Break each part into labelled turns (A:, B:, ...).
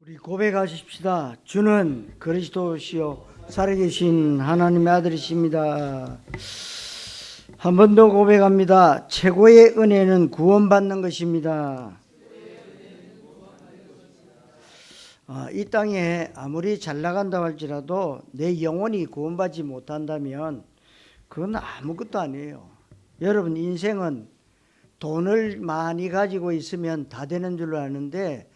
A: 우리 고백하십시다. 주는 그리스도시요 살아계신 하나님의 아들이십니다. 한 번 더 고백합니다. 최고의 은혜는 구원받는 것입니다. 이 땅에 아무리 잘 나간다고 할지라도 내 영혼이 구원받지 못한다면 그건 아무것도 아니에요. 여러분, 인생은 돈을 많이 가지고 있으면 다 되는 줄로 아는데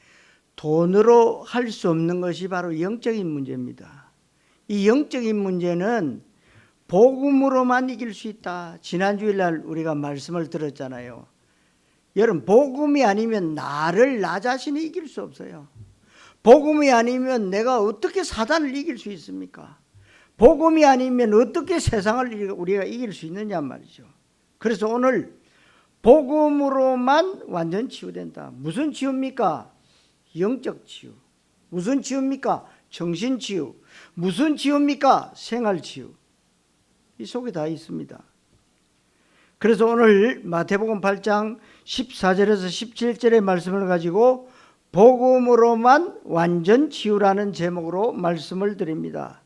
A: 돈으로 할 수 없는 것이 바로 영적인 문제입니다. 이 영적인 문제는 복음으로만 이길 수 있다. 지난주일날 우리가 말씀을 들었잖아요. 여러분, 복음이 아니면 나 자신이 이길 수 없어요. 복음이 아니면 내가 어떻게 사단을 이길 수 있습니까? 복음이 아니면 어떻게 세상을 우리가 이길 수 있느냐 말이죠. 그래서 오늘 복음으로만 완전 치유된다. 무슨 치유입니까? 영적 치유. 무슨 치유입니까? 정신 치유. 무슨 치유입니까? 생활 치유. 이 속에 다 있습니다. 그래서 오늘 마태복음 8장 14절에서 17절의 말씀을 가지고 복음으로만 완전 치유라는 제목으로 말씀을 드립니다.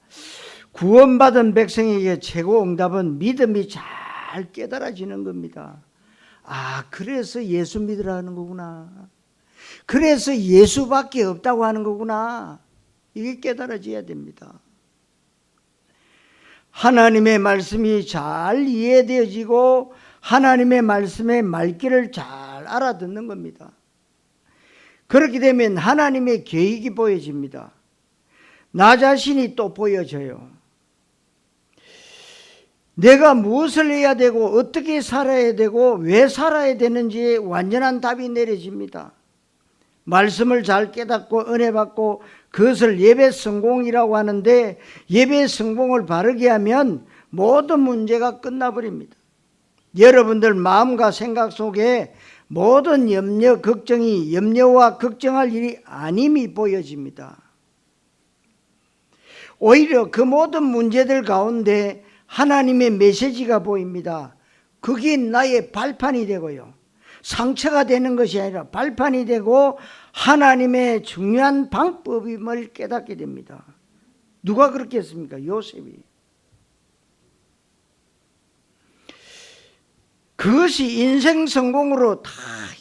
A: 구원받은 백성에게 최고 응답은 믿음이 잘 깨달아지는 겁니다. 그래서 예수 믿으라는 거구나. 그래서 예수밖에 없다고 하는 거구나. 이게 깨달아져야 됩니다. 하나님의 말씀이 잘 이해되어지고 하나님의 말씀의 말귀를 잘 알아듣는 겁니다. 그렇게 되면 하나님의 계획이 보여집니다. 나 자신이 또 보여져요. 내가 무엇을 해야 되고 어떻게 살아야 되고 왜 살아야 되는지에 완전한 답이 내려집니다. 말씀을 잘 깨닫고 은혜 받고 그것을 예배 성공이라고 하는데, 예배 성공을 바르게 하면 모든 문제가 끝나버립니다. 여러분들 마음과 생각 속에 모든 염려와 걱정할 일이 아님이 보여집니다. 오히려 그 모든 문제들 가운데 하나님의 메시지가 보입니다. 그게 나의 발판이 되고요, 상처가 되는 것이 아니라 발판이 되고 하나님의 중요한 방법임을 깨닫게 됩니다. 누가 그렇게 했습니까? 요셉이. 그것이 인생 성공으로 다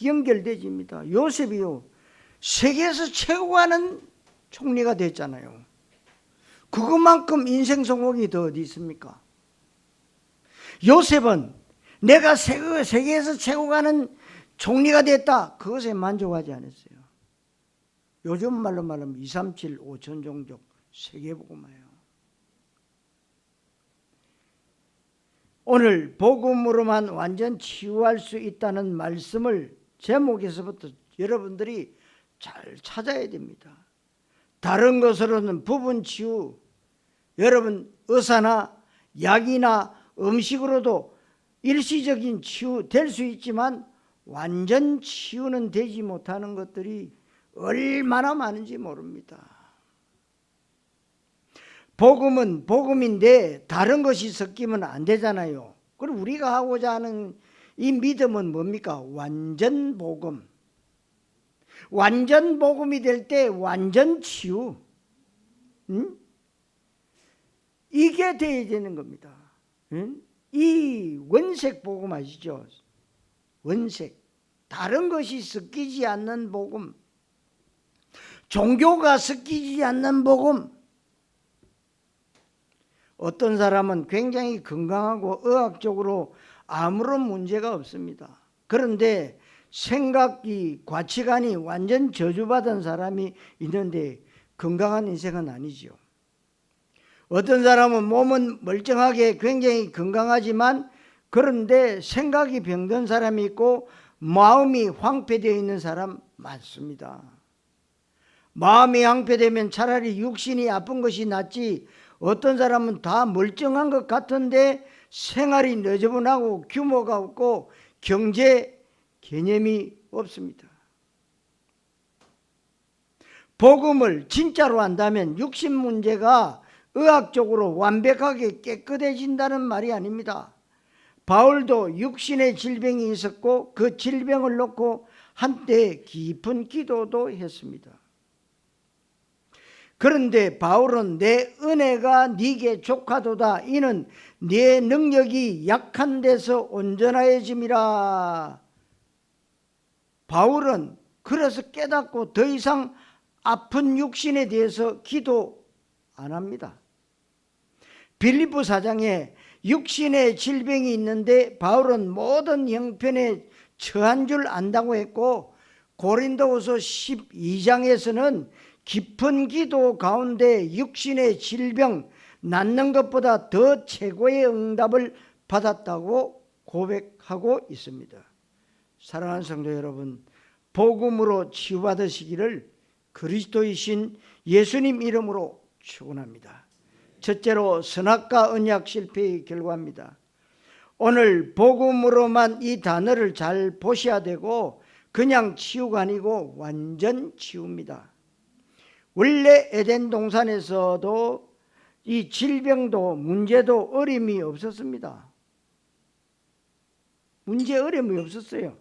A: 연결되집니다. 요셉이요, 세계에서 최고 하는 총리가 됐잖아요. 그것만큼 인생 성공이 더 어디 있습니까? 요셉은 내가 세계에서 최고 가는 총리가 됐다, 그것에 만족하지 않았어요. 요즘 말로 말하면 237 5천 종족 세계복음화예요. 오늘 복음으로만 완전 치유할 수 있다는 말씀을 제목에서부터 여러분들이 잘 찾아야 됩니다. 다른 것으로는 부분 치유, 여러분 의사나 약이나 음식으로도 일시적인 치유 될 수 있지만 완전 치유는 되지 못하는 것들이 얼마나 많은지 모릅니다. 복음은 복음인데 다른 것이 섞이면 안 되잖아요. 그리고 우리가 하고자 하는 이 믿음은 뭡니까? 완전 복음. 완전 복음이 될 때 완전 치유. 이게 되어야 되는 겁니다. 이 원색 복음 아시죠? 원색. 다른 것이 섞이지 않는 복음. 종교가 섞이지 않는 복음. 어떤 사람은 굉장히 건강하고 의학적으로 아무런 문제가 없습니다. 그런데 생각이, 가치관이 완전 저주받은 사람이 있는데 건강한 인생은 아니죠. 어떤 사람은 몸은 멀쩡하게 굉장히 건강하지만 그런데 생각이 병든 사람이 있고 마음이 황폐되어 있는 사람 많습니다. 마음이 황폐되면 차라리 육신이 아픈 것이 낫지, 어떤 사람은 다 멀쩡한 것 같은데 생활이 너저분하고 규모가 없고 경제 개념이 없습니다. 복음을 진짜로 한다면 육신 문제가 의학적으로 완벽하게 깨끗해진다는 말이 아닙니다. 바울도 육신의 질병이 있었고 그 질병을 놓고 한때 깊은 기도도 했습니다. 그런데 바울은 내 은혜가 네게 족하도다. 이는 네 능력이 약한 데서 온전하여짐이라. 바울은 그래서 깨닫고 더 이상 아픈 육신에 대해서 기도 안 합니다. 빌립보 4장에 육신의 질병이 있는데 바울은 모든 형편에 처한 줄 안다고 했고, 고린도후서 12장에서는 깊은 기도 가운데 육신의 질병 낫는 것보다 더 최고의 응답을 받았다고 고백하고 있습니다. 사랑하는 성도 여러분, 복음으로 치유받으시기를 그리스도이신 예수님 이름으로 축원합니다. 첫째로, 선악과 언약 실패의 결과입니다. 오늘 복음으로만 이 단어를 잘 보셔야 되고, 그냥 치유가 아니고 완전 치유입니다. 원래 에덴 동산에서도 이 질병도 문제도 어려움이 없었습니다. 문제 어려움이 없었어요.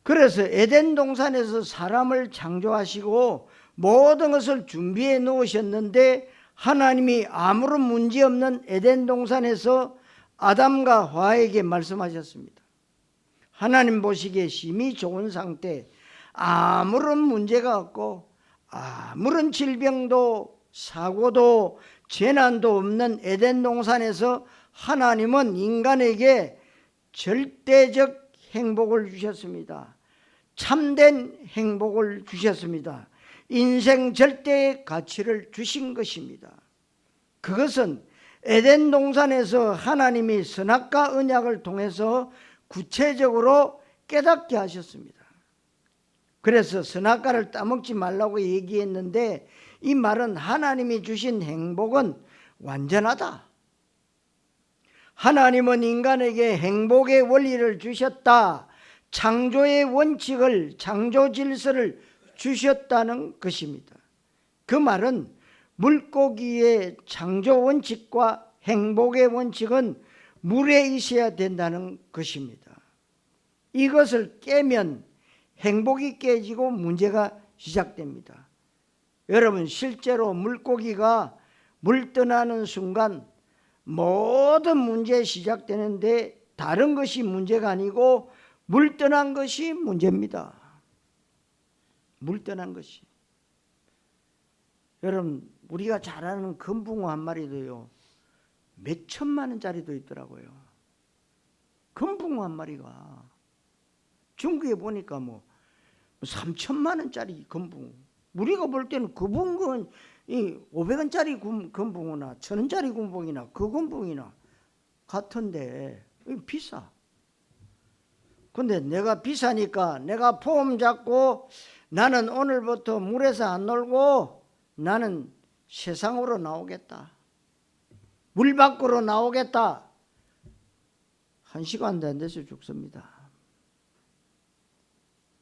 A: 그래서 에덴 동산에서 사람을 창조하시고 모든 것을 준비해 놓으셨는데, 하나님이 아무런 문제 없는 에덴 동산에서 아담과 하와에게 말씀하셨습니다. 하나님 보시기에 심히 좋은 상태, 아무런 문제가 없고 아무런 질병도 사고도 재난도 없는 에덴 동산에서 하나님은 인간에게 절대적 행복을 주셨습니다. 참된 행복을 주셨습니다. 인생 절대의 가치를 주신 것입니다. 그것은 에덴 동산에서 하나님이 선악과 언약을 통해서 구체적으로 깨닫게 하셨습니다. 그래서 선악과를 따먹지 말라고 얘기했는데, 이 말은 하나님이 주신 행복은 완전하다. 하나님은 인간에게 행복의 원리를 주셨다. 창조의 원칙을, 창조 질서를 주셨다는 것입니다. 그 말은 물고기의 창조 원칙과 행복의 원칙은 물에 있어야 된다는 것입니다. 이것을 깨면 행복이 깨지고 문제가 시작됩니다. 여러분, 실제로 물고기가 물 떠나는 순간 모든 문제 시작되는데, 다른 것이 문제가 아니고 물 떠난 것이 문제입니다. 물 떠난 것이. 여러분, 우리가 잘 아는 금붕어 한 마리도요, 몇 천만 원짜리도 있더라고요. 금붕어 한 마리가 중국에 보니까 뭐 3천만 원짜리 금붕어. 우리가 볼 때는 그 금붕어는 이 500원짜리 금붕어나 1,000원짜리 금붕이나 그 금붕이나 같은데 비싸. 근데 내가 비싸니까 내가 폼 잡고 나는 오늘부터 물에서 안 놀고 나는 세상으로 나오겠다. 물 밖으로 나오겠다. 1시간도 안 돼서 죽습니다.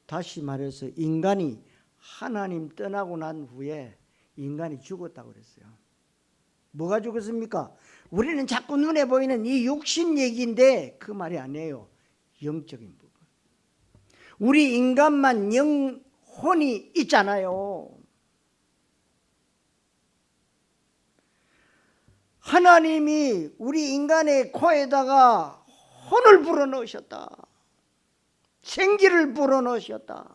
A: 다시 말해서 인간이 하나님 떠나고 난 후에 인간이 죽었다고 그랬어요. 뭐가 죽었습니까? 우리는 자꾸 눈에 보이는 이 육신 얘기인데 그 말이 아니에요. 영적인 부분. 우리 인간만 영혼이 있잖아요. 하나님이 우리 인간의 코에다가 혼을 불어넣으셨다. 생기를 불어넣으셨다.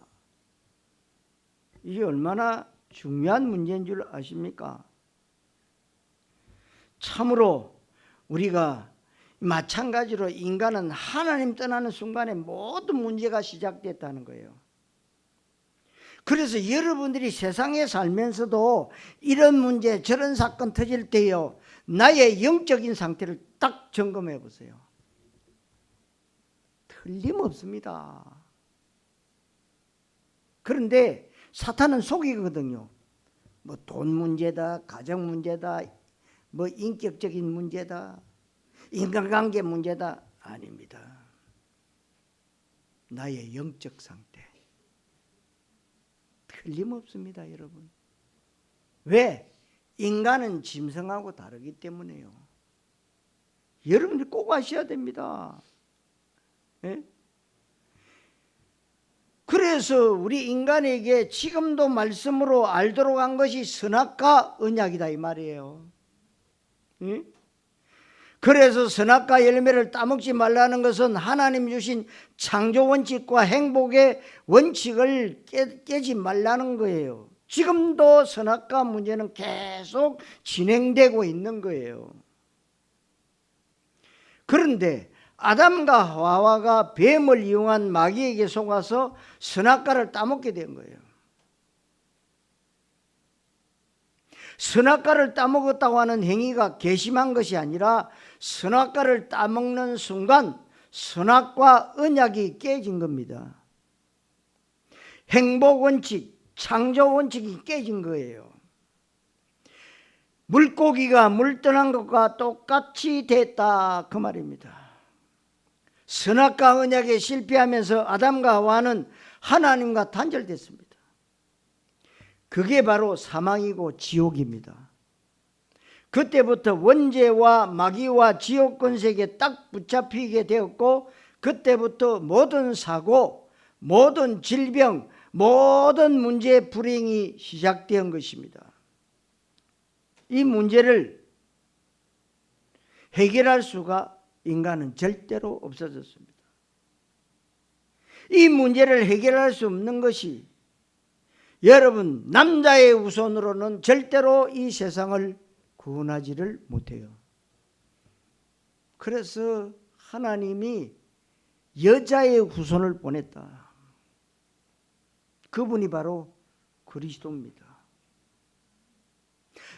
A: 이게 얼마나 중요한 문제인 줄 아십니까? 참으로 우리가 마찬가지로 인간은 하나님 떠나는 순간에 모든 문제가 시작됐다는 거예요. 그래서 여러분들이 세상에 살면서도 이런 문제 저런 사건 터질 때요, 나의 영적인 상태를 딱 점검해 보세요. 틀림없습니다. 그런데 사탄은 속이거든요. 뭐 돈 문제다, 가정 문제다, 뭐 인격적인 문제다, 인간관계 문제다. 아닙니다. 나의 영적 상태 틀림없습니다, 여러분. 왜? 인간은 짐승하고 다르기 때문에요. 여러분들 꼭 아셔야 됩니다. 예? 그래서 우리 인간에게 지금도 말씀으로 알도록 한 것이 선악과 언약이다 이 말이에요. 응? 그래서 선악과 열매를 따먹지 말라는 것은 하나님 주신 창조 원칙과 행복의 원칙을 깨지 말라는 거예요. 지금도 선악과 문제는 계속 진행되고 있는 거예요. 그런데 아담과 하와가 뱀을 이용한 마귀에게 속아서 선악과를 따먹게 된 거예요. 선악과를 따먹었다고 하는 행위가 괘씸한 것이 아니라 선악과를 따먹는 순간 선악과 언약이 깨진 겁니다. 행복 원칙, 창조 원칙이 깨진 거예요. 물고기가 물 떠난 것과 똑같이 됐다 그 말입니다. 선악과 언약에 실패하면서 아담과 하와는 하나님과 단절됐습니다. 그게 바로 사망이고 지옥입니다. 그때부터 원죄와 마귀와 지옥 권세에 딱 붙잡히게 되었고, 그때부터 모든 사고, 모든 질병, 모든 문제의 불행이 시작된 것입니다. 이 문제를 해결할 수가 인간은 절대로 없어졌습니다. 이 문제를 해결할 수 없는 것이 여러분, 남자의 후손으로는 절대로 이 세상을 구원하지를 못해요. 그래서 하나님이 여자의 후손을 보냈다. 그분이 바로 그리스도입니다.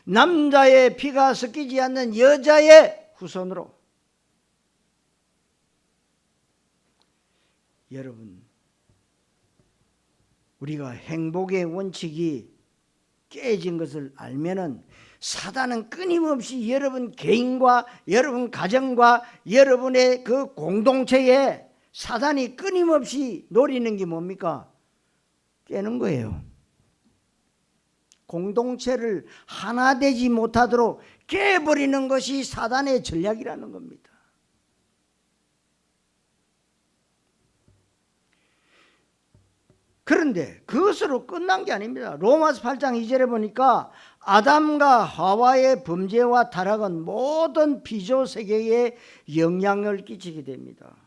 A: 남자의 피가 섞이지 않는 여자의 후손으로. 여러분, 우리가 행복의 원칙이 깨진 것을 알면은 사단은 끊임없이 여러분 개인과 여러분 가정과 여러분의 그 공동체에 사단이 끊임없이 노리는 게 뭡니까? 깨는 거예요. 공동체를 하나 되지 못하도록 깨버리는 것이 사단의 전략이라는 겁니다. 그런데 그것으로 끝난 게 아닙니다. 로마서 8장 2절에 보니까 아담과 하와의 범죄와 타락은 모든 피조 세계에 영향을 끼치게 됩니다.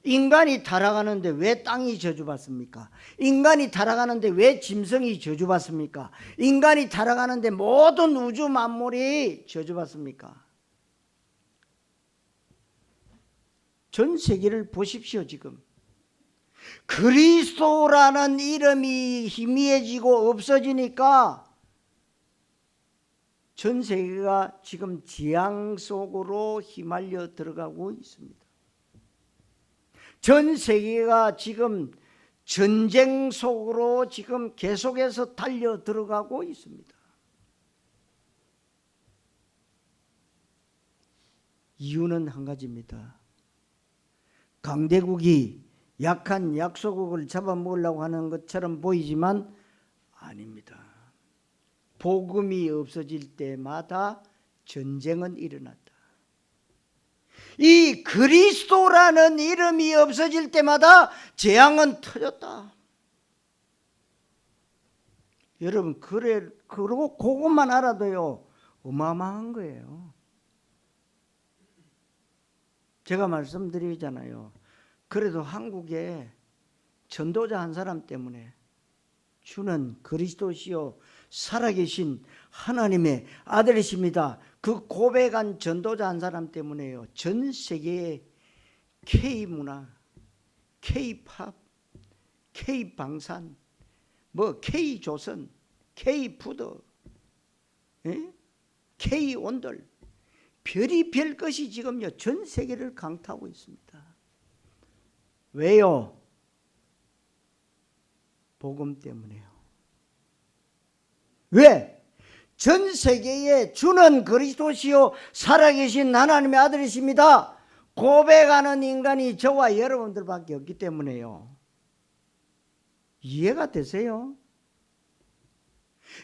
A: 인간이 타락하는데 왜 땅이 저주받습니까? 인간이 타락하는데 왜 짐승이 저주받습니까? 인간이 타락하는데 모든 우주 만물이 저주받습니까? 전 세계를 보십시오. 지금 그리스도라는 이름이 희미해지고 없어지니까 전 세계가 지금 재앙 속으로 휘말려 들어가고 있습니다. 전 세계가 지금 전쟁 속으로 지금 계속해서 달려 들어가고 있습니다. 이유는 한 가지입니다. 강대국이 약한 약소국을 잡아먹으려고 하는 것처럼 보이지만 아닙니다. 복음이 없어질 때마다 전쟁은 일어났다. 이 그리스도라는 이름이 없어질 때마다 재앙은 터졌다. 여러분, 그러고 그것만 알아도요 어마어마한 거예요. 제가 말씀드리잖아요. 그래도 한국에 전도자 한 사람 때문에 주는 그리스도시요 살아계신 하나님의 아들이십니다. 그 고백한 전도자 한 사람 때문에요. 전 세계의 K문화, K팝, K방산, K조선, K푸드, K온돌, 별이 별 것이 지금요 전 세계를 강타하고 있습니다. 왜요? 복음 때문에요. 왜? 전 세계에 주는 그리스도시요 살아계신 하나님의 아들이십니다. 고백하는 인간이 저와 여러분들밖에 없기 때문에요. 이해가 되세요?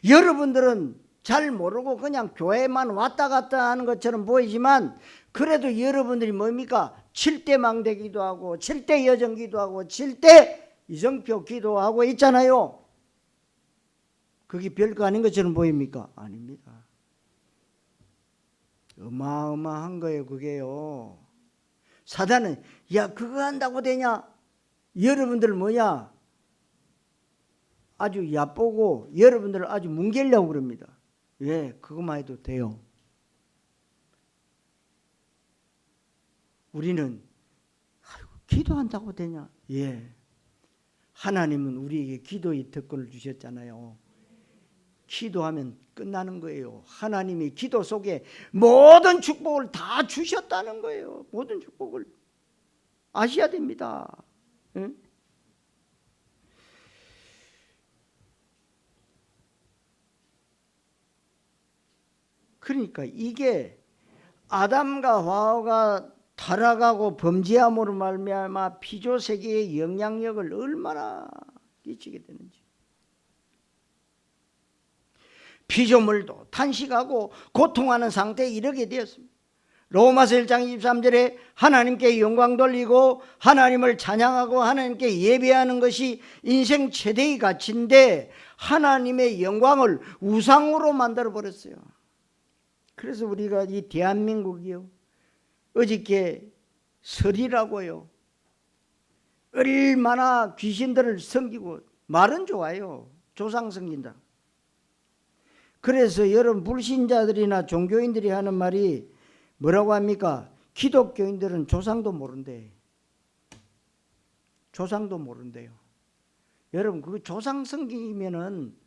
A: 여러분들은 잘 모르고 그냥 교회만 왔다 갔다 하는 것처럼 보이지만 그래도 여러분들이 뭡니까? 7대 망대기도 하고 7대 여정기도 하고 7대 이정표 기도하고 있잖아요. 그게 별거 아닌 것처럼 보입니까? 아닙니다. 어마어마한 거예요, 그게요. 사단은 야 그거 한다고 되냐? 여러분들 뭐냐? 아주 얕보고 여러분들을 아주 뭉개려고 그럽니다. 왜? 그것만 해도 돼요. 우리는 기도한다고 되냐? 예. 하나님은 우리에게 기도의 특권을 주셨잖아요. 기도하면 끝나는 거예요. 하나님이 기도 속에 모든 축복을 다 주셨다는 거예요. 모든 축복을 아셔야 됩니다. 응? 그러니까 이게 아담과 하와가 타락하고 범죄함으로 말미암아 피조 세계의 영향력을 얼마나 끼치게 되는지. 피조물도 탄식하고 고통하는 상태에 이르게 되었습니다. 로마서 1장 23절에 하나님께 영광 돌리고 하나님을 찬양하고 하나님께 예배하는 것이 인생 최대의 가치인데 하나님의 영광을 우상으로 만들어 버렸어요. 그래서 우리가 이 대한민국이요, 어저께 설이라고요, 얼마나 귀신들을 섬기고, 말은 좋아요, 조상 섬긴다. 그래서 여러분 불신자들이나 종교인들이 하는 말이 뭐라고 합니까? 기독교인들은 조상도 모른대. 조상도 모른대요. 여러분 그 조상 섬기면은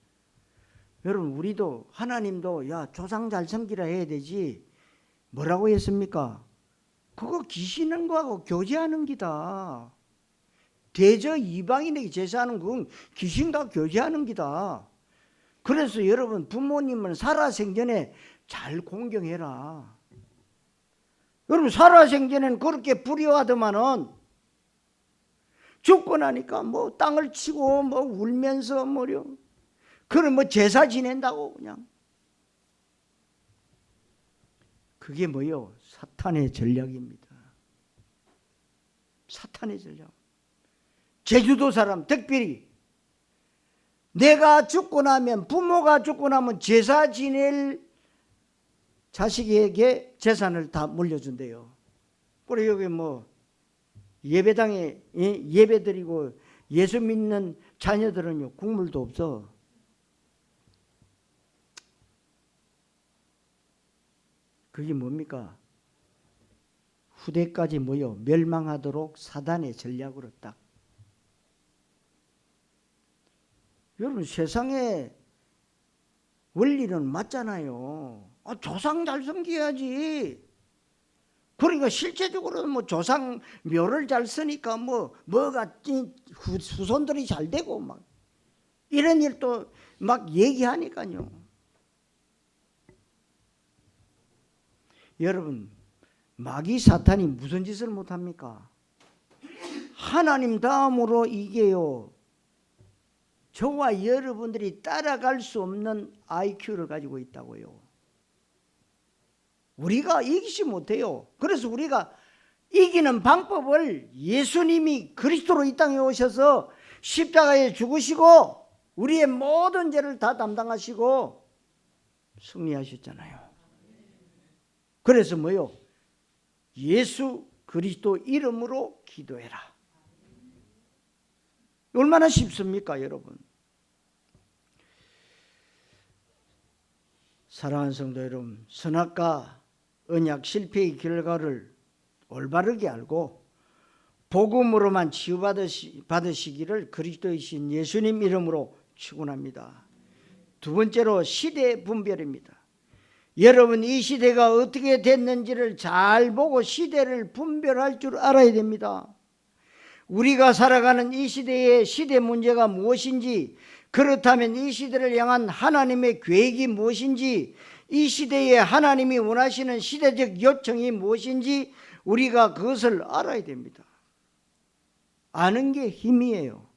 A: 여러분 우리도 하나님도 야 조상 잘 섬기라 해야 되지 뭐라고 했습니까? 그거 귀신은 거하고 교제하는 기다. 대저 이방인에게 제사하는 건 귀신과 교제하는 기다. 그래서 여러분 부모님은 살아생전에 잘 공경해라. 여러분 살아생전에는 그렇게 불효하더만은 죽고 나니까 뭐 땅을 치고 뭐 울면서 뭐려 그럼 뭐 제사 지낸다고 그냥. 그게 뭐요? 사탄의 전략입니다. 사탄의 전략. 제주도 사람 특별히 내가 죽고 나면 부모가 죽고 나면 제사 지낼 자식에게 재산을 다 물려준대요. 그리고 여기 뭐 예배당에 예배 드리고 예수 믿는 자녀들은요 국물도 없어. 그게 뭡니까? 후대까지 뭐요? 멸망하도록 사단의 전략으로 딱. 여러분 세상의 원리는 맞잖아요. 조상 잘 섬겨야지. 그러니까 실제적으로는 뭐 조상 묘를 잘 쓰니까 뭐가 후손들이 잘 되고 막 이런 일도 막 얘기하니까요. 여러분 마귀 사탄이 무슨 짓을 못합니까? 하나님 다음으로 이게요 저와 여러분들이 따라갈 수 없는 IQ를 가지고 있다고요. 우리가 이기지 못해요. 그래서 우리가 이기는 방법을 예수님이 그리스도로 이 땅에 오셔서 십자가에 죽으시고 우리의 모든 죄를 다 담당하시고 승리하셨잖아요. 그래서 뭐요? 예수 그리스도 이름으로 기도해라. 얼마나 쉽습니까, 여러분? 사랑하는 성도 여러분, 선악과 언약 실패의 결과를 올바르게 알고 복음으로만 치유받으시기를 그리스도이신 예수님 이름으로 축원합니다. 두 번째로 시대 분별입니다. 여러분 이 시대가 어떻게 됐는지를 잘 보고 시대를 분별할 줄 알아야 됩니다. 우리가 살아가는 이 시대의 시대 문제가 무엇인지, 그렇다면 이 시대를 향한 하나님의 계획이 무엇인지, 이 시대에 하나님이 원하시는 시대적 요청이 무엇인지 우리가 그것을 알아야 됩니다. 아는 게 힘이에요.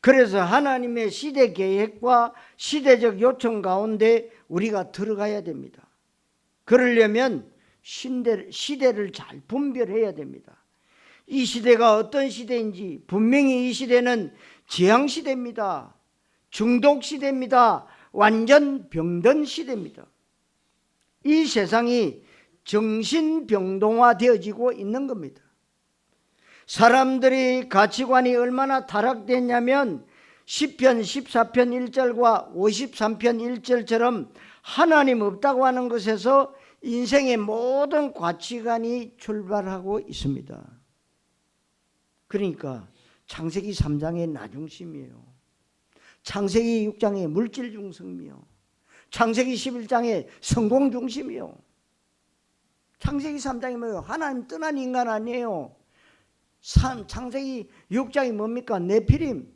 A: 그래서 하나님의 시대 계획과 시대적 요청 가운데 우리가 들어가야 됩니다. 그러려면 시대를 잘 분별해야 됩니다. 이 시대가 어떤 시대인지 분명히 이 시대는 재앙시대입니다. 중독시대입니다. 완전 병든 시대입니다. 이 세상이 정신병동화 되어지고 있는 겁니다. 사람들의 가치관이 얼마나 타락됐냐면 시편 14편 1절과 53편 1절처럼 하나님 없다고 하는 것에서 인생의 모든 가치관이 출발하고 있습니다. 그러니까 창세기 3장의 나중심이에요. 창세기 6장의 물질 중심이요. 창세기 11장의 성공 중심이요. 창세기 3장이 뭐예요? 하나님 떠난 인간 아니에요. 창세기 6장이 뭡니까? 네피림.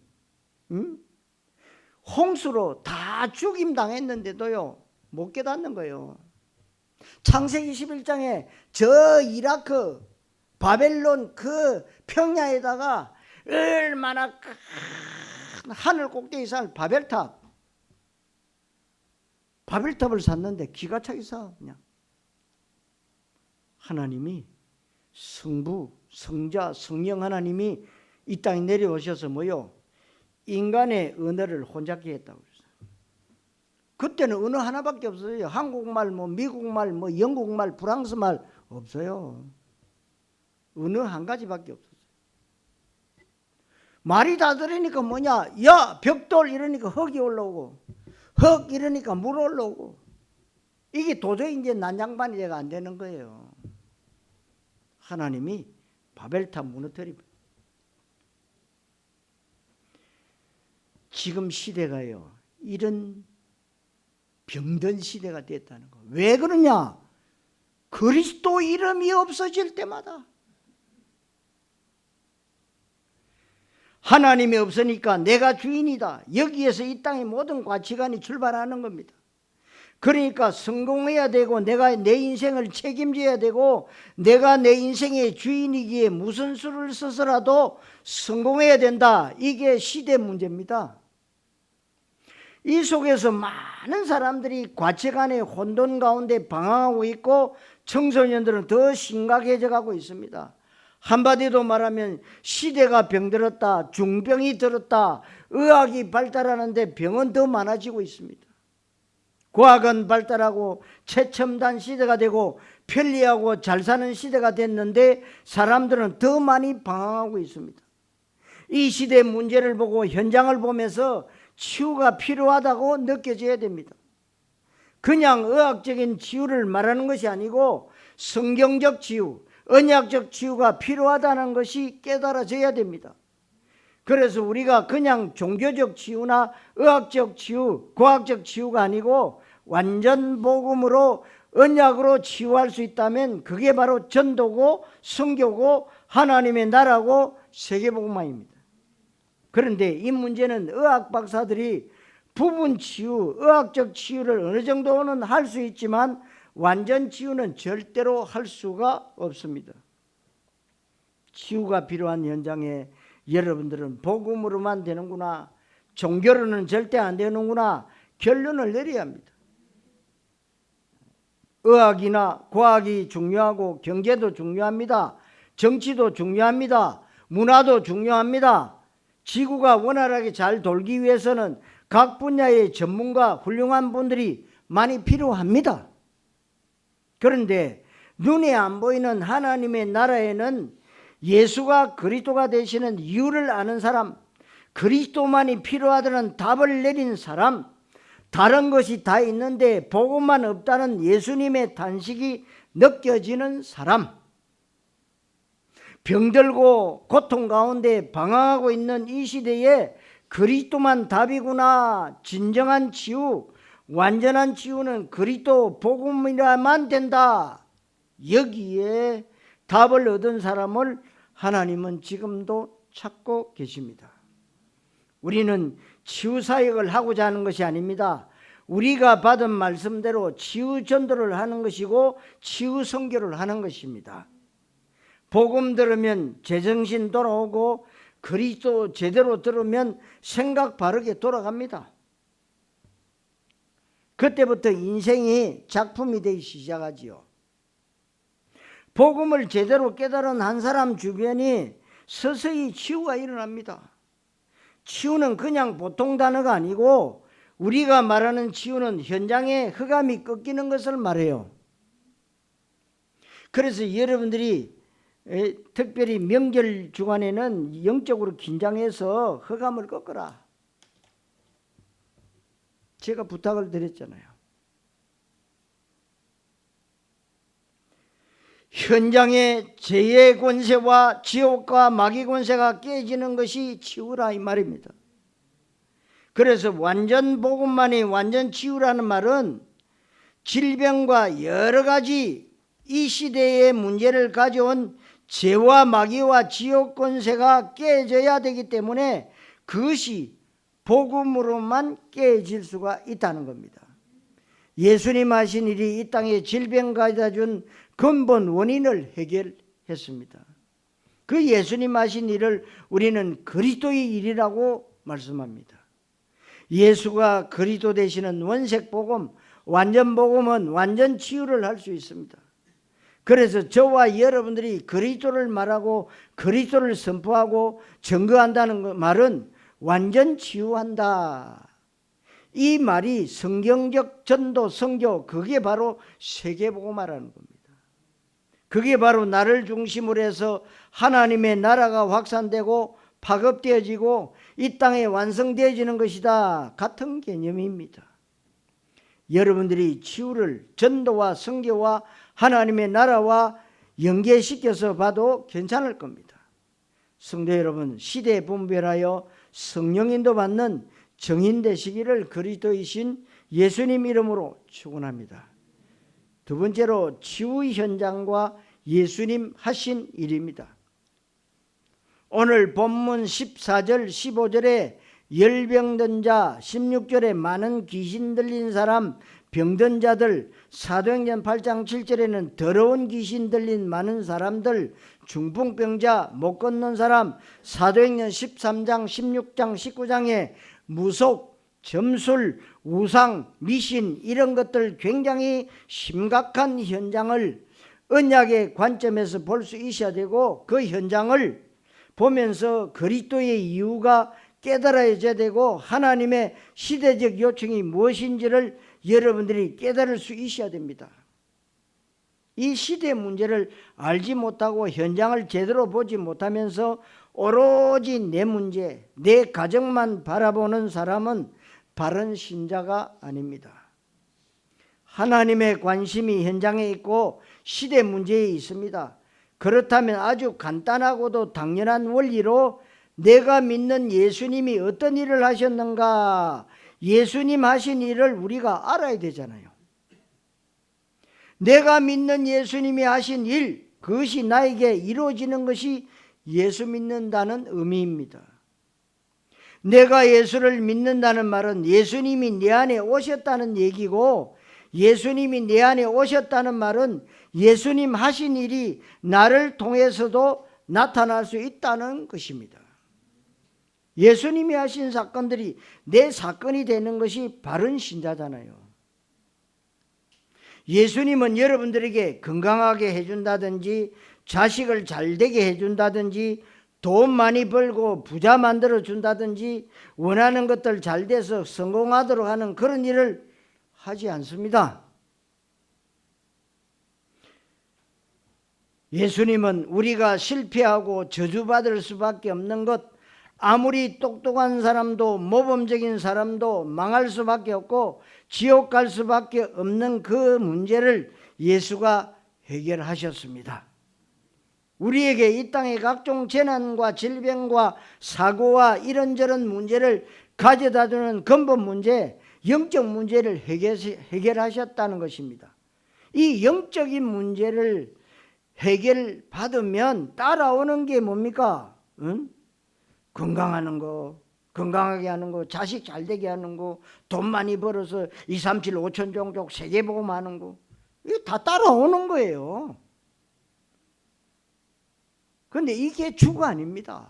A: 홍수로 다 죽임 당했는데도요 못 깨닫는 거예요. 창세기 11장에 저 이라크 바벨론 그 평야에다가 얼마나 큰 하늘 꼭대기 산 바벨탑을 샀는데 기가 차게 사. 그냥 하나님이 성부, 성자, 성령 하나님이 이 땅에 내려오셔서 뭐요? 인간의 언어를 혼잡게 했다고 그랬어요. 그때는 언어 하나밖에 없어요. 한국말, 미국말, 영국말, 프랑스말 없어요. 언어 한 가지밖에 없었어요. 말이 다 들으니까 뭐냐? 야, 벽돌 이러니까 흙이 올라오고, 흙 이러니까 물 올라오고, 이게 도저히 이제 난장반이가 안 되는 거예요. 하나님이 바벨탑 무너뜨리고. 지금 시대가요, 이런 병든 시대가 됐다는 거. 왜 그러냐? 그리스도 이름이 없어질 때마다 하나님이 없으니까 내가 주인이다. 여기에서 이 땅의 모든 가치관이 출발하는 겁니다. 그러니까 성공해야 되고 내가 내 인생을 책임져야 되고 내가 내 인생의 주인이기에 무슨 수를 써서라도 성공해야 된다. 이게 시대 문제입니다. 이 속에서 많은 사람들이 가치관의 혼돈 가운데 방황하고 있고 청소년들은 더 심각해져 가고 있습니다. 한마디로 말하면 시대가 병들었다, 중병이 들었다, 의학이 발달하는데 병은 더 많아지고 있습니다. 과학은 발달하고 최첨단 시대가 되고 편리하고 잘 사는 시대가 됐는데 사람들은 더 많이 방황하고 있습니다. 이 시대의 문제를 보고 현장을 보면서 치유가 필요하다고 느껴져야 됩니다. 그냥 의학적인 치유를 말하는 것이 아니고 성경적 치유, 언약적 치유가 필요하다는 것이 깨달아져야 됩니다. 그래서 우리가 그냥 종교적 치유나 의학적 치유, 과학적 치유가 아니고 완전 복음으로 언약으로 치유할 수 있다면 그게 바로 전도고 선교고 하나님의 나라고 세계복음화입니다. 그런데 이 문제는 의학 박사들이 부분 치유, 의학적 치유를 어느 정도는 할 수 있지만 완전 치유는 절대로 할 수가 없습니다. 치유가 필요한 현장에 여러분들은 복음으로만 되는구나, 종교로는 절대 안 되는구나 결론을 내려야 합니다. 의학이나 과학이 중요하고 경제도 중요합니다. 정치도 중요합니다. 문화도 중요합니다. 지구가 원활하게 잘 돌기 위해서는 각 분야의 전문가, 훌륭한 분들이 많이 필요합니다. 그런데 눈에 안 보이는 하나님의 나라에는 예수가 그리스도가 되시는 이유를 아는 사람, 그리스도만이 필요하다는 답을 내린 사람, 다른 것이 다 있는데 복음만 없다는 예수님의 단식이 느껴지는 사람, 병들고 고통 가운데 방황하고 있는 이 시대에 그리스도만 답이구나. 진정한 치유, 완전한 치유는 그리스도 복음이라만 된다. 여기에 답을 얻은 사람을 하나님은 지금도 찾고 계십니다. 우리는 치유 사역을 하고자 하는 것이 아닙니다. 우리가 받은 말씀대로 치유 전도를 하는 것이고 치유 선교를 하는 것입니다. 복음 들으면 제정신 돌아오고 그리스도 제대로 들으면 생각 바르게 돌아갑니다. 그때부터 인생이 작품이 되기 시작하지요. 복음을 제대로 깨달은 한 사람 주변이 서서히 치유가 일어납니다. 치유는 그냥 보통 단어가 아니고 우리가 말하는 치유는 현장의 흑암이 꺾이는 것을 말해요. 그래서 여러분들이 특별히 명절 주간에는 영적으로 긴장해서 흑암을 꺾어라. 제가 부탁을 드렸잖아요. 현장의 죄의 권세와 지옥과 마귀 권세가 깨지는 것이 치유라 이 말입니다. 그래서 완전 복음만이 완전 치유라는 말은 질병과 여러 가지 이 시대의 문제를 가져온 죄와 마귀와 지옥 권세가 깨져야 되기 때문에 그것이 복음으로만 깨질 수가 있다는 겁니다. 예수님 하신 일이 이 땅에 질병 가져다 준 근본 원인을 해결했습니다. 그 예수님 하신 일을 우리는 그리스도의 일이라고 말씀합니다. 예수가 그리스도 되시는 원색 복음, 완전 복음은 완전 치유를 할 수 있습니다. 그래서 저와 여러분들이 그리스도를 말하고 그리스도를 선포하고 증거한다는 말은 완전 치유한다. 이 말이 성경적 전도 선교, 그게 바로 세계복음화라는 겁니다. 그게 바로 나를 중심으로 해서 하나님의 나라가 확산되고 파급되어지고 이 땅에 완성되어지는 것이다. 같은 개념입니다. 여러분들이 치유를 전도와 선교와 하나님의 나라와 연계시켜서 봐도 괜찮을 겁니다. 성도 여러분, 시대에 분별하여 성령 인도 받는 정인 되시기를 그리스도이신 예수님 이름으로 축원합니다. 두 번째로 치유 현장과 예수님 하신 일입니다. 오늘 본문 14절 15절에 열병든 자, 16절에 많은 귀신 들린 사람, 병든 자들, 사도행전 8장 7절에는 더러운 귀신 들린 많은 사람들, 중풍병자, 못 걷는 사람, 사도행전 13장 16장 19장에 무속, 점술, 우상, 미신 이런 것들 굉장히 심각한 현장을 언약의 관점에서 볼 수 있어야 되고 그 현장을 보면서 그리스도의 이유가 깨달아야 되고 하나님의 시대적 요청이 무엇인지를 여러분들이 깨달을 수 있어야 됩니다. 이 시대 문제를 알지 못하고 현장을 제대로 보지 못하면서 오로지 내 문제, 내 가정만 바라보는 사람은 바른 신자가 아닙니다. 하나님의 관심이 현장에 있고 시대 문제에 있습니다. 그렇다면 아주 간단하고도 당연한 원리로 내가 믿는 예수님이 어떤 일을 하셨는가, 예수님 하신 일을 우리가 알아야 되잖아요. 내가 믿는 예수님이 하신 일, 그것이 나에게 이루어지는 것이 예수 믿는다는 의미입니다. 내가 예수를 믿는다는 말은 예수님이 내 안에 오셨다는 얘기고, 예수님이 내 안에 오셨다는 말은 예수님 하신 일이 나를 통해서도 나타날 수 있다는 것입니다. 예수님이 하신 사건들이 내 사건이 되는 것이 바른 신자잖아요. 예수님은 여러분들에게 건강하게 해준다든지 자식을 잘 되게 해준다든지 돈 많이 벌고 부자 만들어 준다든지 원하는 것들 잘 돼서 성공하도록 하는 그런 일을 하지 않습니다. 예수님은 우리가 실패하고 저주받을 수밖에 없는 것, 아무리 똑똑한 사람도 모범적인 사람도 망할 수밖에 없고 지옥 갈 수밖에 없는 그 문제를 예수가 해결하셨습니다. 우리에게 이 땅의 각종 재난과 질병과 사고와 이런저런 문제를 가져다주는 근본 문제, 영적 문제를 해결하셨다는 것입니다. 이 영적인 문제를 해결받으면 따라오는 게 뭡니까? 건강하는 거, 건강하게 하는 거, 자식 잘 되게 하는 거, 돈 많이 벌어서 2, 3, 7, 5천 종족 세계복음 하는 거, 이거 다 따라오는 거예요. 그런데 이게 주가 아닙니다.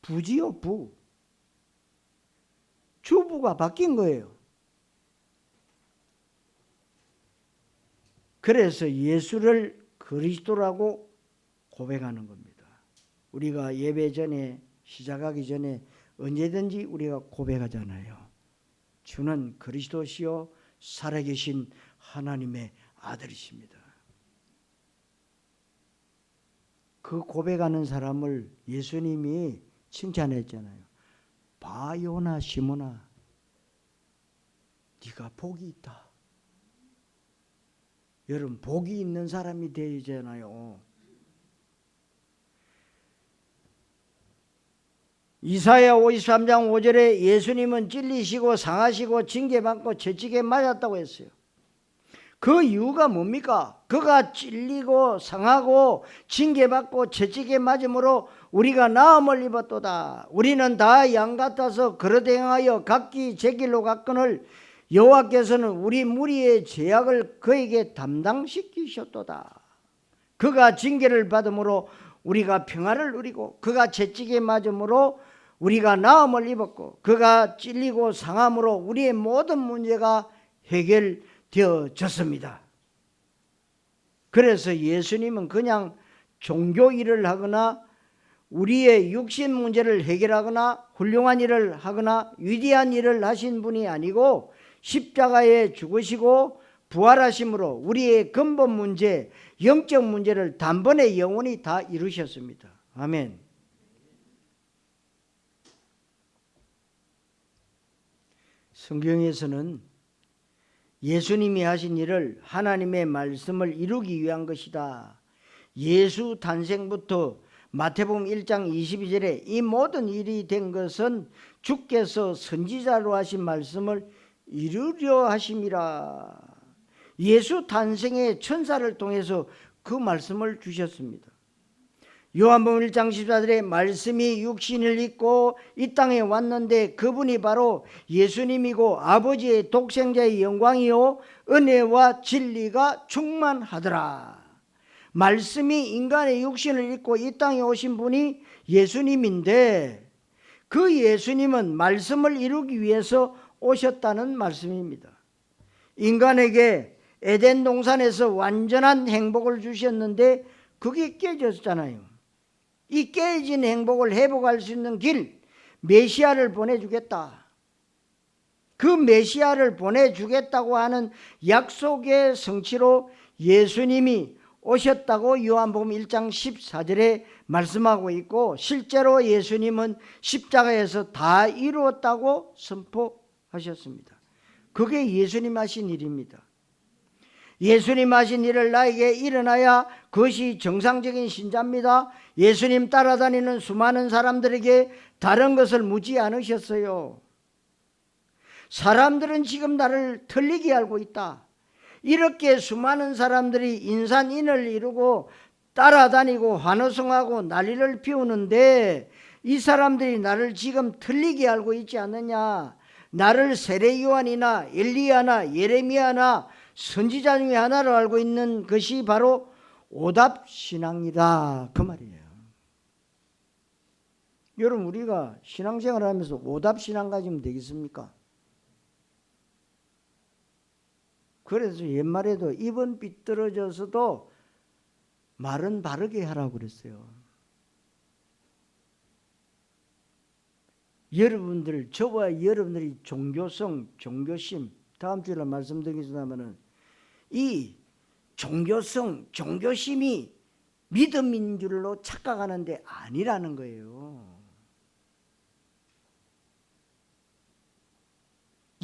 A: 부지요, 부. 주부가 바뀐 거예요. 그래서 예수를 그리스도라고 고백하는 겁니다. 우리가 예배 전에 시작하기 전에 언제든지 우리가 고백하잖아요. 주는 그리스도시요 살아계신 하나님의 아들이십니다. 그 고백하는 사람을 예수님이 칭찬했잖아요. 바요나 시몬아, 네가 복이 있다. 여러분, 복이 있는 사람이 되잖아요. 이사야 53장 5절에 예수님은 찔리시고 상하시고 징계받고 채찍에 맞았다고 했어요. 그 이유가 뭡니까? 그가 찔리고 상하고 징계받고 채찍에 맞음으로 우리가 나음을 입었도다. 우리는 다 양 같아서 그릇 행하여 각기 제 길로 갔거늘 여호와께서는 우리 무리의 죄악을 그에게 담당시키셨도다. 그가 징계를 받음으로 우리가 평화를 누리고 그가 채찍에 맞음으로 우리가 나음을 입었고 그가 찔리고 상함으로 우리의 모든 문제가 해결되어졌습니다. 그래서 예수님은 그냥 종교 일을 하거나 우리의 육신 문제를 해결하거나 훌륭한 일을 하거나 위대한 일을 하신 분이 아니고 십자가에 죽으시고 부활하심으로 우리의 근본 문제, 영적 문제를 단번에 영원히 다 이루셨습니다. 아멘. 성경에서는 예수님이 하신 일을 하나님의 말씀을 이루기 위한 것이다. 예수 탄생부터 마태복음 1장 22절에 이 모든 일이 된 것은 주께서 선지자로 하신 말씀을 이루려 하심이라. 예수 탄생의 천사를 통해서 그 말씀을 주셨습니다. 요한복음 1장 14절에 말씀이 육신을 입고 이 땅에 왔는데 그분이 바로 예수님이고 아버지의 독생자의 영광이요 은혜와 진리가 충만하더라. 말씀이 인간의 육신을 입고 이 땅에 오신 분이 예수님인데 그 예수님은 말씀을 이루기 위해서 오셨다는 말씀입니다. 인간에게 에덴 동산에서 완전한 행복을 주셨는데 그게 깨졌잖아요. 이 깨진 행복을 회복할 수 있는 길, 메시아를 보내주겠다. 그 메시아를 보내주겠다고 하는 약속의 성취로 예수님이 오셨다고 요한복음 1장 14절에 말씀하고 있고 실제로 예수님은 십자가에서 다 이루었다고 선포하셨습니다. 그게 예수님 하신 일입니다. 예수님 하신 일을 나에게 일어나야 그것이 정상적인 신자입니다. 예수님 따라다니는 수많은 사람들에게 다른 것을 묻지 않으셨어요. 사람들은 지금 나를 틀리게 알고 있다. 이렇게 수많은 사람들이 인산인을 이루고 따라다니고 환호성하고 난리를 피우는데 이 사람들이 나를 지금 틀리게 알고 있지 않느냐. 나를 세례 요한이나 엘리야나 예레미야나 선지자 중에 하나로 알고 있는 것이 바로 오답신앙이다 그 말이에요. 여러분 우리가 신앙생활을 하면서 오답신앙 가지면 되겠습니까? 그래서 옛말에도 입은 삐뚤어져서도 말은 바르게 하라고 그랬어요. 여러분들, 저와 여러분들이 종교성, 종교심, 다음 주에 말씀드리겠습니다마는 이 종교성, 종교심이 믿음인 줄로 착각하는데 아니라는 거예요.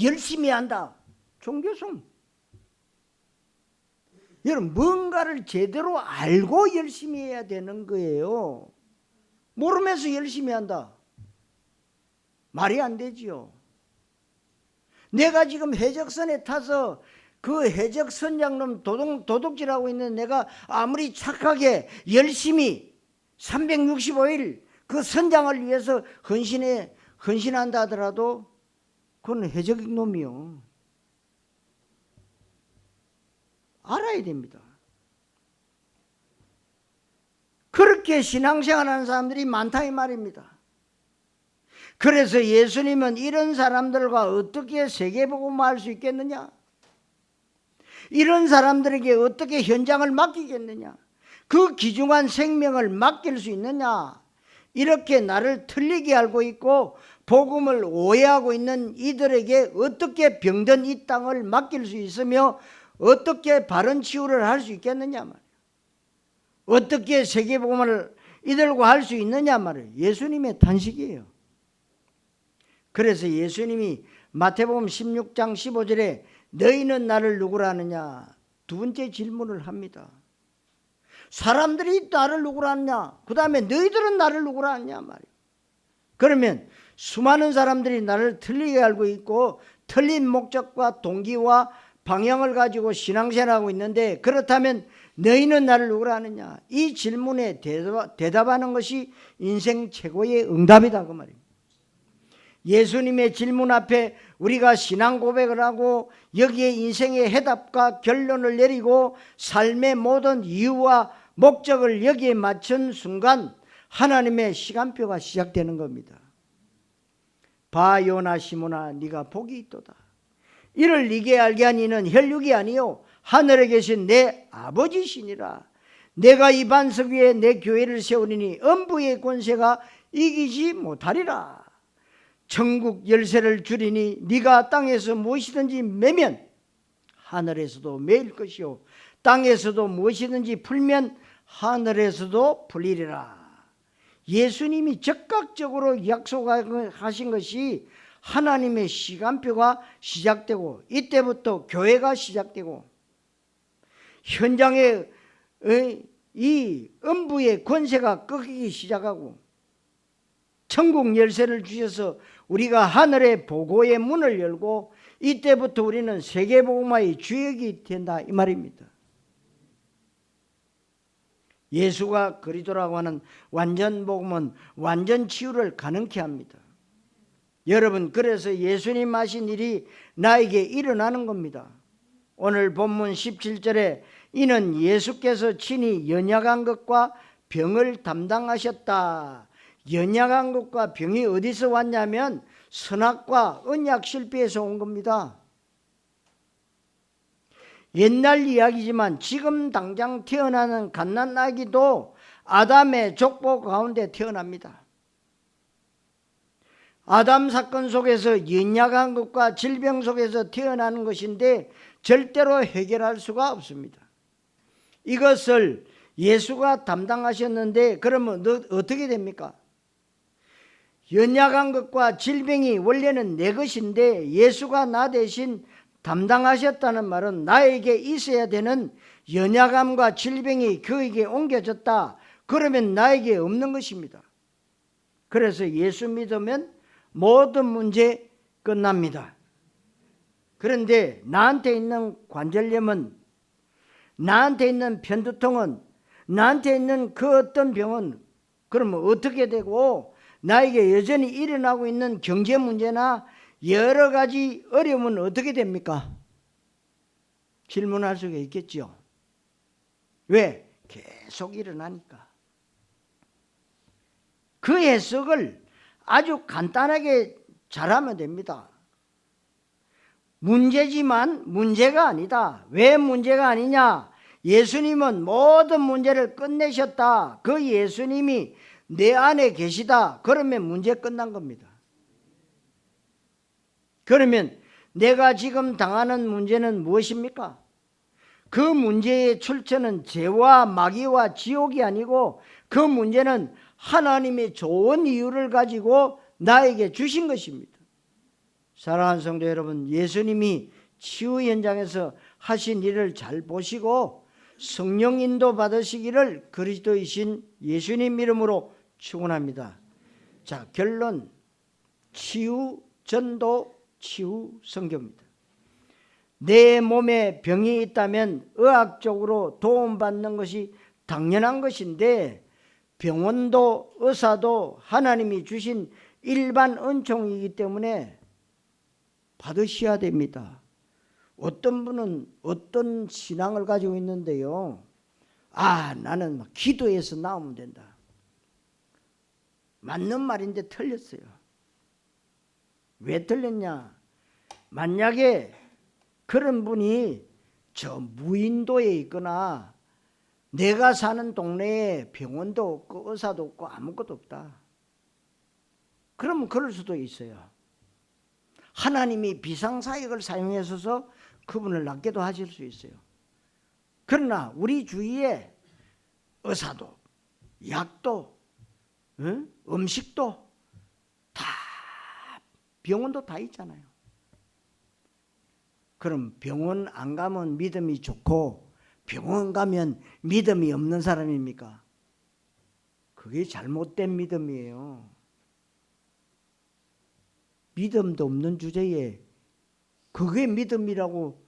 A: 열심히 한다. 종교성. 여러분 뭔가를 제대로 알고 열심히 해야 되는 거예요. 모르면서 열심히 한다. 말이 안 되지요. 내가 지금 해적선에 타서 그 해적선장놈 도둑질하고 있는 내가 아무리 착하게 열심히 365일 그 선장을 위해서 헌신한다 하더라도 그건 해적놈이요. 알아야 됩니다. 그렇게 신앙생활하는 사람들이 많다 이 말입니다. 그래서 예수님은 이런 사람들과 어떻게 세계복음을 할 수 있겠느냐? 이런 사람들에게 어떻게 현장을 맡기겠느냐? 그 귀중한 생명을 맡길 수 있느냐? 이렇게 나를 틀리게 알고 있고 복음을 오해하고 있는 이들에게 어떻게 병든 이 땅을 맡길 수 있으며 어떻게 바른 치유를 할 수 있겠느냐 말이에요. 어떻게 세계복음을 이들과 할 수 있느냐 말이에요. 예수님의 탄식이에요. 그래서 예수님이 마태복음 16장 15절에 너희는 나를 누구라 하느냐? 두 번째 질문을 합니다. 사람들이 나를 누구라 하느냐? 그 다음에 너희들은 나를 누구라 하느냐 말이에요. 그러면 수많은 사람들이 나를 틀리게 알고 있고 틀린 목적과 동기와 방향을 가지고 신앙생활하고 있는데, 그렇다면 너희는 나를 누구라 하느냐? 이 질문에 대답하는 것이 인생 최고의 응답이다 그 말입니다. 예수님의 질문 앞에 우리가 신앙 고백을 하고 여기에 인생의 해답과 결론을 내리고 삶의 모든 이유와 목적을 여기에 맞춘 순간 하나님의 시간표가 시작되는 겁니다. 봐 요나 시모나 네가 복이 있도다. 이를 네게 알게 한 이는 혈육이 아니요 하늘에 계신 내 아버지시니라. 내가 이 반석 위에 내 교회를 세우리니 음부의 권세가 이기지 못하리라. 천국 열쇠를 주리니 네가 땅에서 무엇이든지 매면 하늘에서도 매일 것이요 땅에서도 무엇이든지 풀면 하늘에서도 풀리리라. 예수님이 적극적으로 약속하신 것이 하나님의 시간표가 시작되고 이때부터 교회가 시작되고 현장에 이 음부의 권세가 꺾이기 시작하고 천국 열쇠를 주셔서 우리가 하늘의 보고의 문을 열고 이때부터 우리는 세계복음화의 주역이 된다 이 말입니다. 예수가 그리스도라고 하는 완전 복음은 완전 치유를 가능케 합니다. 여러분, 그래서 예수님 하신 일이 나에게 일어나는 겁니다. 오늘 본문 17절에 이는 예수께서 친히 연약한 것과 병을 담당하셨다. 연약한 것과 병이 어디서 왔냐면 선악과 언약 실패에서 온 겁니다. 옛날 이야기지만 지금 당장 태어나는 갓난아기도 아담의 족보 가운데 태어납니다. 아담 사건 속에서 연약한 것과 질병 속에서 태어나는 것인데 절대로 해결할 수가 없습니다. 이것을 예수가 담당하셨는데 그러면 어떻게 됩니까? 연약한 것과 질병이 원래는 내 것인데 예수가 나 대신 담당하셨다는 말은 나에게 있어야 되는 연약함과 질병이 그에게 옮겨졌다. 그러면 나에게 없는 것입니다. 그래서 예수 믿으면 모든 문제 끝납니다. 그런데 나한테 있는 관절염은, 나한테 있는 편두통은, 나한테 있는 그 어떤 병은 그러면 어떻게 되고 나에게 여전히 일어나고 있는 경제 문제나 여러 가지 어려움은 어떻게 됩니까? 질문할 수가 있겠죠. 왜? 계속 일어나니까. 그 해석을 아주 간단하게 잘하면 됩니다. 문제지만 문제가 아니다. 왜 문제가 아니냐? 예수님은 모든 문제를 끝내셨다. 그 예수님이 내 안에 계시다. 그러면 문제 끝난 겁니다. 그러면 내가 지금 당하는 문제는 무엇입니까? 그 문제의 출처는 죄와 마귀와 지옥이 아니고 그 문제는 하나님의 좋은 이유를 가지고 나에게 주신 것입니다. 사랑하는 성도 여러분, 예수님이 치유 현장에서 하신 일을 잘 보시고 성령 인도 받으시기를 그리스도이신 예수님 이름으로 축원합니다. 자, 결론, 치유, 전도, 치유 선교입니다. 내 몸에 병이 있다면 의학적으로 도움받는 것이 당연한 것인데 병원도 의사도 하나님이 주신 일반 은총이기 때문에 받으셔야 됩니다. 어떤 분은 어떤 신앙을 가지고 있는데요, 나는 기도해서 나오면 된다. 맞는 말인데 틀렸어요. 왜 틀렸냐? 만약에 그런 분이 저 무인도에 있거나 내가 사는 동네에 병원도 없고 의사도 없고 아무것도 없다. 그러면 그럴 수도 있어요. 하나님이 비상사역을 사용해서 그분을 낫게도 하실 수 있어요. 그러나 우리 주위에 의사도 약도 음식도 다 병원도 다 있잖아요. 그럼 병원 안 가면 믿음이 좋고 병원 가면 믿음이 없는 사람입니까? 그게 잘못된 믿음이에요. 믿음도 없는 주제에 그게 믿음이라고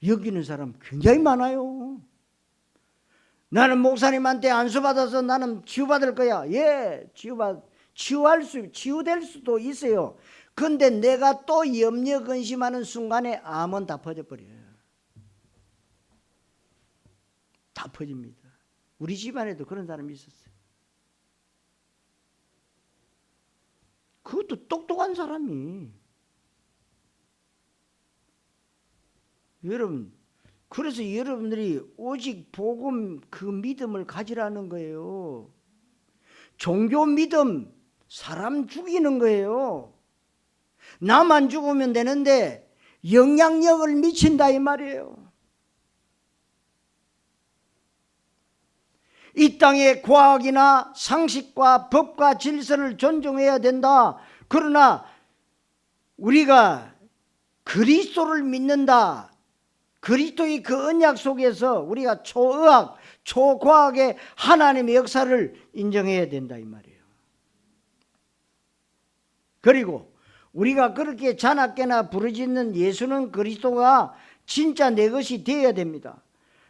A: 여기는 사람 굉장히 많아요. 나는 목사님한테 안수받아서 나는 치유받을 거야. 예, 치유될 수도 있어요. 근데 내가 또 염려 근심하는 순간에 암은 다 퍼져버려요. 다 퍼집니다. 우리 집안에도 그런 사람이 있었어요. 그것도 똑똑한 사람이. 여러분, 그래서 여러분들이 오직 복음 그 믿음을 가지라는 거예요. 종교 믿음 사람 죽이는 거예요. 나만 죽으면 되는데 영향력을 미친다 이 말이에요. 이 땅의 과학이나 상식과 법과 질서를 존중해야 된다. 그러나 우리가 그리스도를 믿는다. 그리스도의 그 언약 속에서 우리가 초의학, 초과학의 하나님의 역사를 인정해야 된다 이 말이에요. 그리고 우리가 그렇게 자나깨나 부르짖는 예수는 그리스도가 진짜 내 것이 되어야 됩니다.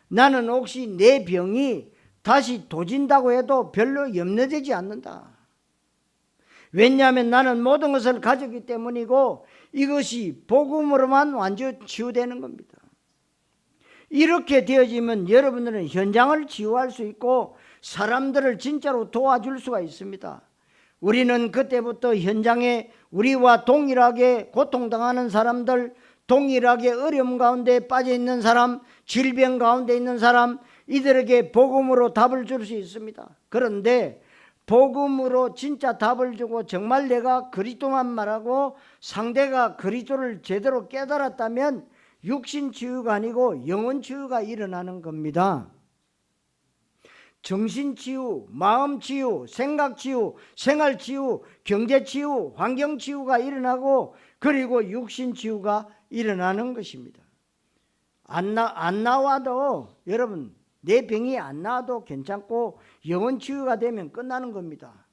A: 나는 혹시 내 병이 다시 도진다고 해도 별로 염려되지 않는다. 왜냐하면 나는 모든 것을 가졌기 때문이고 이것이 복음으로만 완전 치유되는 겁니다. 이렇게 되어지면 여러분들은 현장을 치유할 수 있고 사람들을 진짜로 도와줄 수가 있습니다. 우리는 그때부터 현장에 우리와 동일하게 고통당하는 사람들, 동일하게 어려움 가운데 빠져 있는 사람, 질병 가운데 있는 사람, 이들에게 복음으로 답을 줄 수 있습니다. 그런데 복음으로 진짜 답을 주고 정말 내가 그리스도만 말하고 상대가 그리스도를 제대로 깨달았다면 육신 치유가 아니고 영혼 치유가 일어나는 겁니다. 정신 치유, 마음 치유, 생각 치유, 생활 치유, 경제 치유, 환경 치유가 일어나고 그리고 육신 치유가 일어나는 것입니다. 안 나와도 여러분 내 병이 안 나와도 괜찮고 영혼 치유가 되면 끝나는 겁니다.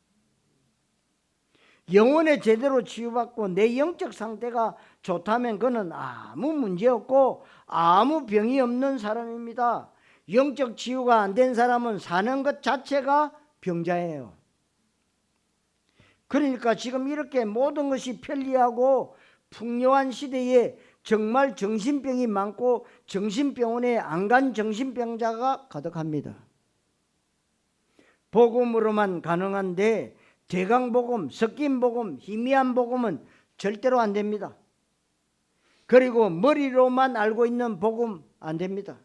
A: 영혼에 제대로 치유받고 내 영적 상태가 좋다면 그는 아무 문제 없고 아무 병이 없는 사람입니다. 영적 치유가 안 된 사람은 사는 것 자체가 병자예요. 그러니까 지금 이렇게 모든 것이 편리하고 풍요한 시대에 정말 정신병이 많고 정신병원에 안 간 정신병자가 가득합니다. 복음으로만 가능한데 대강복음, 섞인복음, 희미한 복음은 절대로 안 됩니다. 그리고 머리로만 알고 있는 복음 안 됩니다.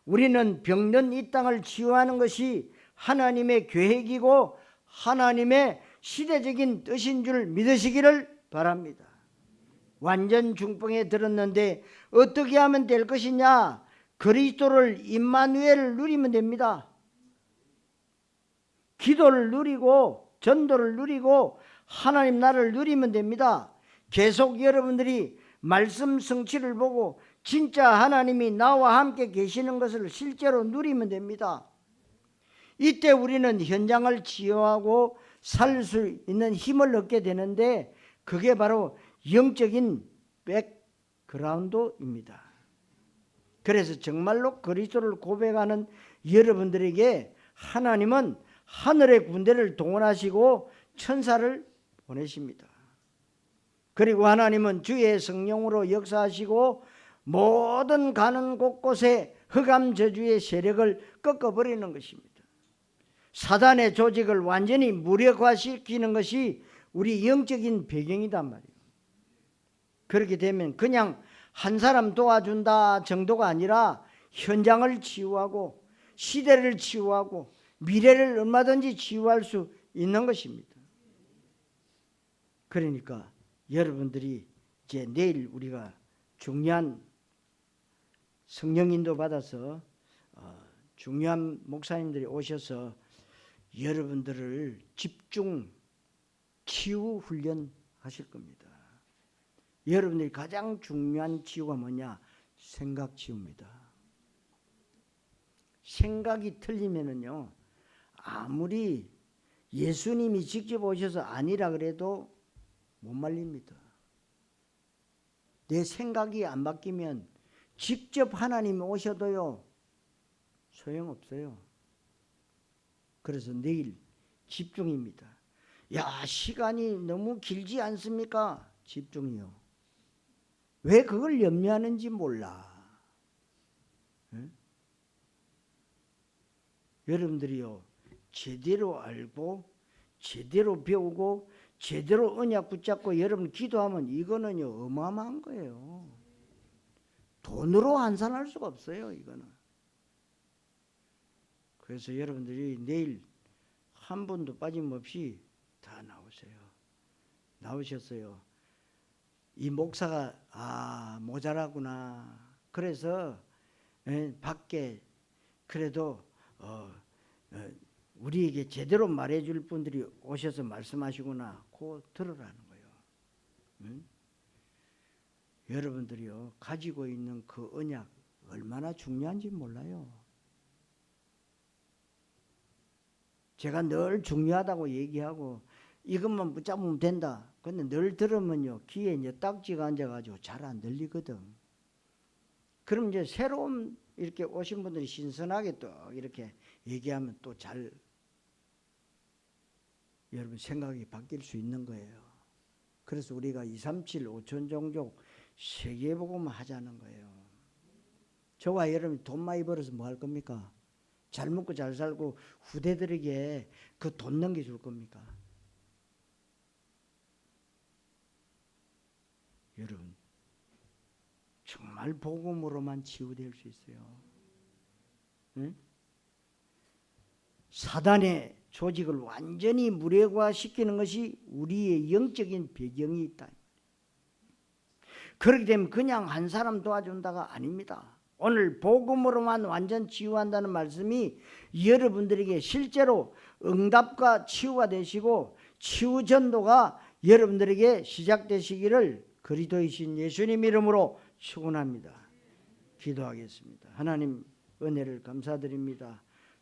A: 우리는 병든 이 땅을 치유하는 것이 하나님의 계획이고 하나님의 시대적인 뜻인 줄 믿으시기를 바랍니다. 완전 중풍에 들었는데 어떻게 하면 될 것이냐? 그리스도를 임마누엘을 누리면 됩니다. 기도를 누리고 전도를 누리고 하나님 나라를 누리면 됩니다. 계속 여러분들이 말씀 성취를 보고 진짜 하나님이 나와 함께 계시는 것을 실제로 누리면 됩니다. 이때 우리는 현장을 치유하고 살 수 있는 힘을 얻게 되는데 그게 바로 영적인 백그라운드입니다. 그래서 정말로 그리스도를 고백하는 여러분들에게 하나님은 하늘의 군대를 동원하시고 천사를 보내십니다. 그리고 하나님은 주의 성령으로 역사하시고 모든 가는 곳곳에 흑암 저주의 세력을 꺾어버리는 것입니다. 사단의 조직을 완전히 무력화시키는 것이 우리 영적인 배경이단 말이에요. 그렇게 되면 그냥 한 사람 도와준다 정도가 아니라 현장을 치유하고 시대를 치유하고 미래를 얼마든지 치유할 수 있는 것입니다. 그러니까 여러분들이 이제 내일 우리가 중요한 성령 인도 받아서 중요한 목사님들이 오셔서 여러분들을 집중 치유 훈련 하실 겁니다. 여러분들이 가장 중요한 치유가 뭐냐? 생각 치유입니다. 생각이 틀리면은요, 아무리 예수님이 직접 오셔서 아니라 그래도 못 말립니다. 내 생각이 안 바뀌면 직접 하나님이 오셔도요, 소용없어요. 그래서 내일 집중입니다. 야, 시간이 너무 길지 않습니까? 집중이요. 왜 그걸 염려하는지 몰라. 네? 여러분들이요, 제대로 알고 제대로 배우고 제대로 언약 붙잡고 여러분 기도하면 이거는요 어마어마한 거예요. 돈으로 환산할 수가 없어요, 이거는. 그래서 여러분들이 내일 한 분도 빠짐없이 다 나오세요. 나오셨어요. 이 목사가 모자라구나. 그래서 밖에 그래도 우리에게 제대로 말해줄 분들이 오셔서 말씀하시구나. 그거 들으라는 거예요. 응? 여러분들이요 가지고 있는 그 언약 얼마나 중요한지 몰라요. 제가 늘 중요하다고 얘기하고 이것만 붙잡으면 된다. 근데 늘 들으면요 귀에 이제 딱지가 앉아가지고 잘 안 들리거든. 그럼 이제 새로운 이렇게 오신 분들이 신선하게 또 이렇게 얘기하면 또 잘 여러분 생각이 바뀔 수 있는 거예요. 그래서 우리가 237 5천 종족 세계복음 하자는 거예요. 저와 여러분이 돈 많이 벌어서 뭐 할 겁니까? 잘 먹고 잘 살고 후대들에게 그 돈 넘겨줄 겁니까? 여러분 정말 복음으로만 치유될 수 있어요. 응? 사단의 조직을 완전히 무력화시키는 것이 우리의 영적인 배경이 있다. 그렇게 되면 그냥 한 사람 도와준다가 아닙니다. 오늘 복음으로만 완전 치유한다는 말씀이 여러분들에게 실제로 응답과 치유가 되시고 치유 전도가 여러분들에게 시작되시기를 그리스도이신 예수님 이름으로 축원합니다. 기도하겠습니다. 하나님 은혜를 감사드립니다.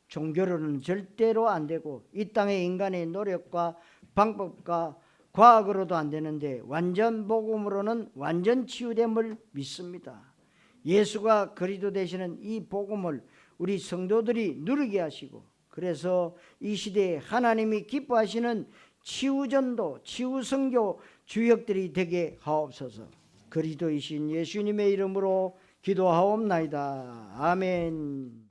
A: 종교로는 절대로 안 되고 이 땅의 인간의 노력과 방법과 과학으로도 안 되는데 완전 복음으로는 완전 치유됨을 믿습니다. 예수가 그리스도 되시는 이 복음을 우리 성도들이 누리게 하시고 그래서 이 시대에 하나님이 기뻐하시는 치유전도 치유선교 주역들이 되게 하옵소서. 그리스도이신 예수님의 이름으로 기도하옵나이다. 아멘.